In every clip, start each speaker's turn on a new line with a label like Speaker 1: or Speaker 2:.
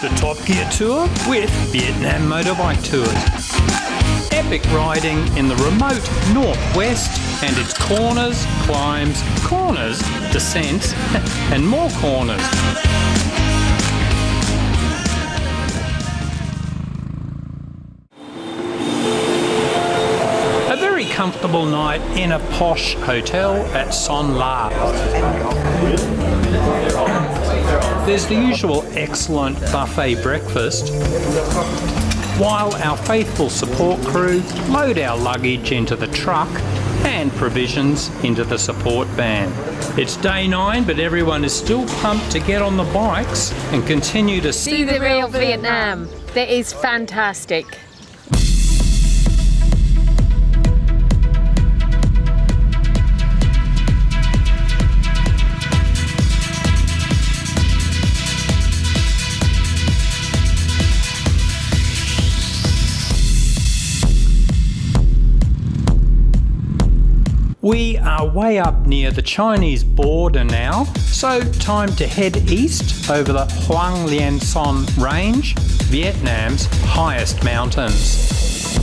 Speaker 1: the Top Gear Tour with Vietnam Motorbike Tours. Epic riding in the remote northwest and its corners, climbs, corners, descents and more corners. A very comfortable night in a posh hotel at Son La. There's the usual excellent buffet breakfast, while our faithful support crew load our luggage into the truck and provisions into the support van. It's day 9, but everyone is still pumped to get on the bikes and continue to
Speaker 2: see the real Vietnam. That is fantastic.
Speaker 1: We are way up near the Chinese border now, so time to head east over the Hoang Lien Son Range, Vietnam's highest mountains.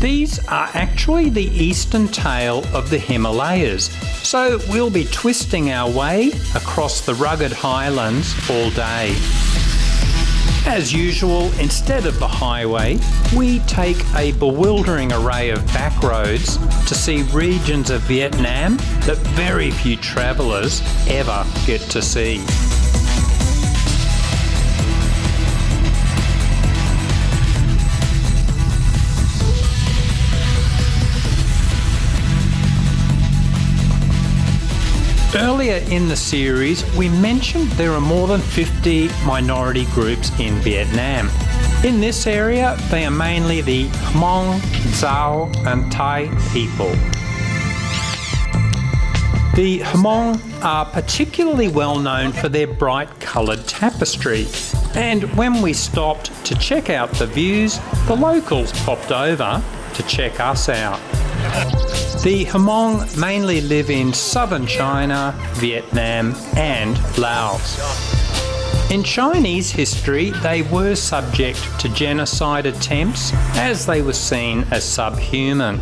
Speaker 1: These are actually the eastern tail of the Himalayas, so we'll be twisting our way across the rugged highlands all day. As usual, instead of the highway, we take a bewildering array of back roads to see regions of Vietnam that very few travellers ever get to see. Earlier in the series, we mentioned there are more than 50 minority groups in Vietnam. In this area, they are mainly the Hmong, Dao and Thai people. The Hmong are particularly well known for their bright coloured tapestry, and when we stopped to check out the views, the locals popped over to check us out. The Hmong mainly live in southern China, Vietnam and Laos. In Chinese history, they were subject to genocide attempts as they were seen as subhuman.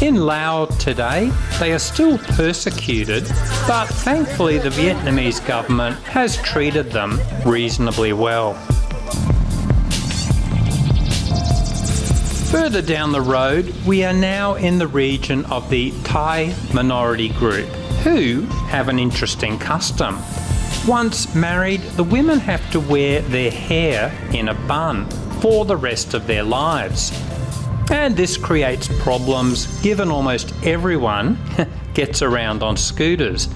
Speaker 1: In Laos today, they are still persecuted, but thankfully the Vietnamese government has treated them reasonably well. Further down the road, we are now in the region of the Thai minority group, who have an interesting custom. Once married, the women have to wear their hair in a bun for the rest of their lives. And this creates problems given almost everyone gets around on scooters.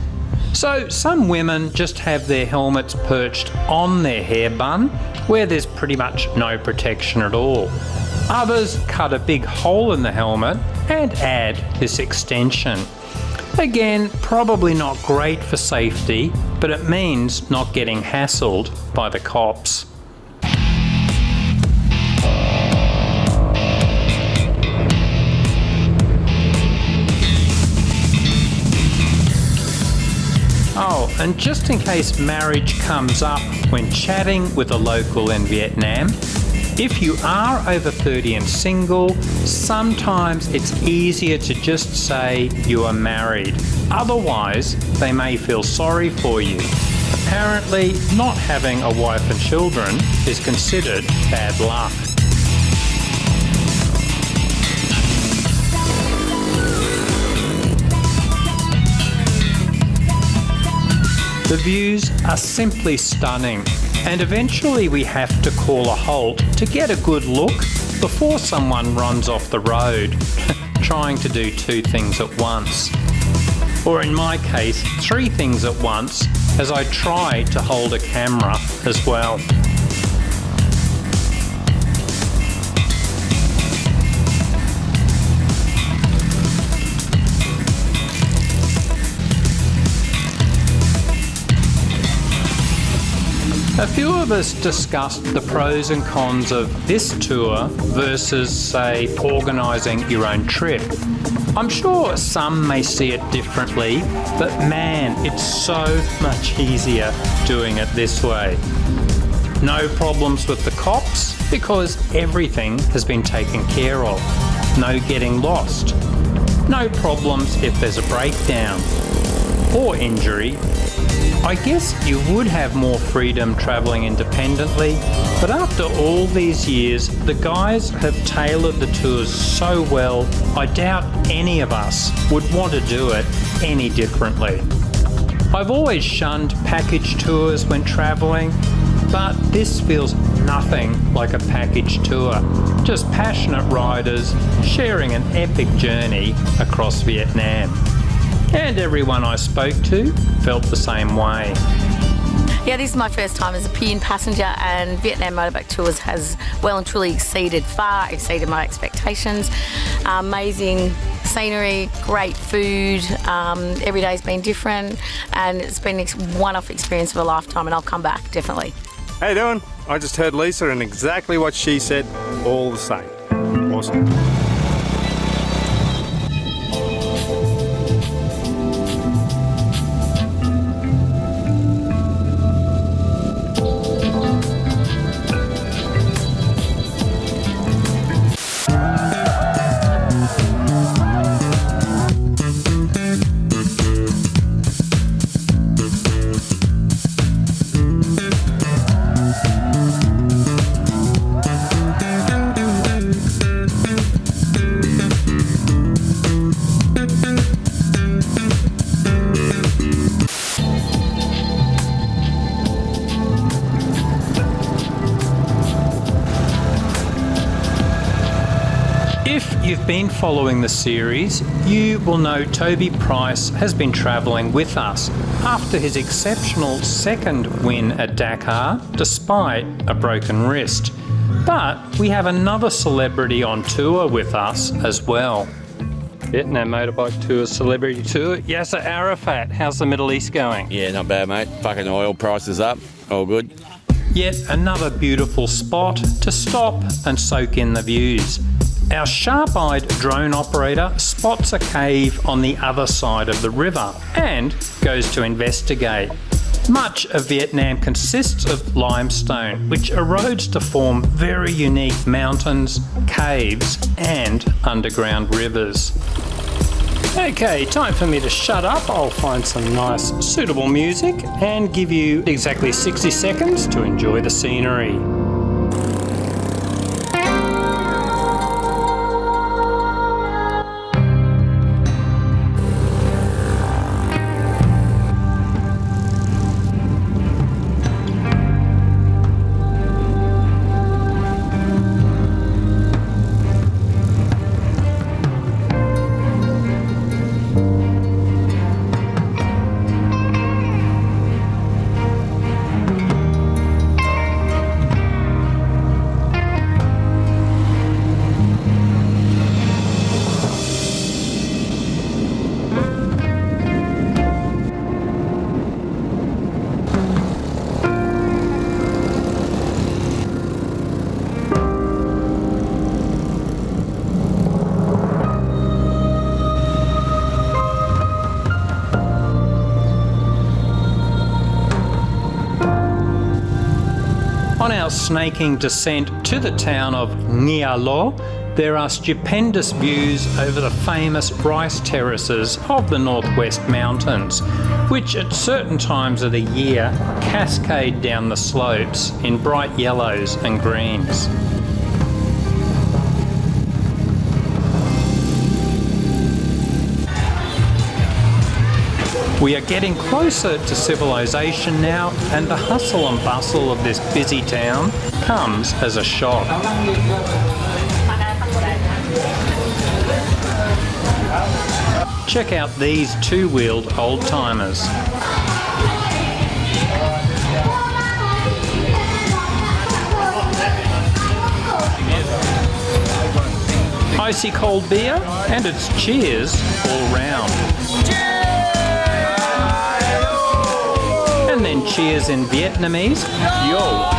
Speaker 1: So some women just have their helmets perched on their hair bun, where there's pretty much no protection at all. Others cut a big hole in the helmet and add this extension. Again, probably not great for safety, but it means not getting hassled by the cops. Oh, and just in case marriage comes up when chatting with a local in Vietnam, if you are over 30 and single, sometimes it's easier to just say you are married. Otherwise, they may feel sorry for you. Apparently, not having a wife and children is considered bad luck. The views are simply stunning, and eventually we have to call a halt to get a good look before someone runs off the road, trying to do 2 things at once. Or in my case, 3 things at once, as I try to hold a camera as well. A few of us discussed the pros and cons of this tour versus, say, organising your own trip. I'm sure some may see it differently, but man, it's so much easier doing it this way. No problems with the cops because everything has been taken care of. No getting lost. No problems if there's a breakdown or injury. I guess you would have more freedom travelling independently, but after all these years, the guys have tailored the tours so well, I doubt any of us would want to do it any differently. I've always shunned package tours when travelling, but this feels nothing like a package tour. Just passionate riders sharing an epic journey across Vietnam. And everyone I spoke to felt the same way.
Speaker 3: Yeah, this is my first time as a PN passenger, and Vietnam Motorbike Tours has well and truly far exceeded my expectations. Amazing scenery, great food, every day's been different, and it's been a one-off experience of a lifetime, and I'll come back, definitely.
Speaker 4: How you doing? I just heard Lisa and exactly what she said, all the same. Awesome.
Speaker 1: If you've been following the series, you will know Toby Price has been travelling with us after his exceptional second win at Dakar, despite a broken wrist. But we have another celebrity on tour with us as well. Vietnam Motorbike Tour Celebrity Tour, Yasser Arafat. How's the Middle East going?
Speaker 5: Yeah, not bad, mate. Fucking oil prices up. All good.
Speaker 1: Yet another beautiful spot to stop and soak in the views. Our sharp-eyed drone operator spots a cave on the other side of the river and goes to investigate. Much of Vietnam consists of limestone, which erodes to form very unique mountains, caves and underground rivers. Okay, time for me to shut up. I'll find some nice, suitable music and give you exactly 60 seconds to enjoy the scenery. On our snaking descent to the town of Nghia Lo, there are stupendous views over the famous rice terraces of the Northwest Mountains, which at certain times of the year cascade down the slopes in bright yellows and greens. We are getting closer to civilization now, and the hustle and bustle of this busy town comes as a shock. Check out these two-wheeled old-timers. Icy cold beer, and it's cheers all round. And then cheers in Vietnamese, yo.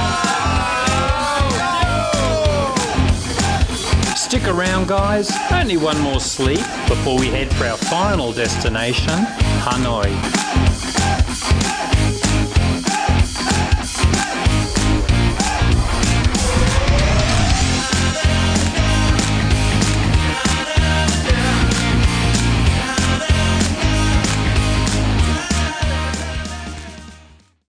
Speaker 1: Stick around, guys. Only one more sleep before we head for our final destination, Hanoi.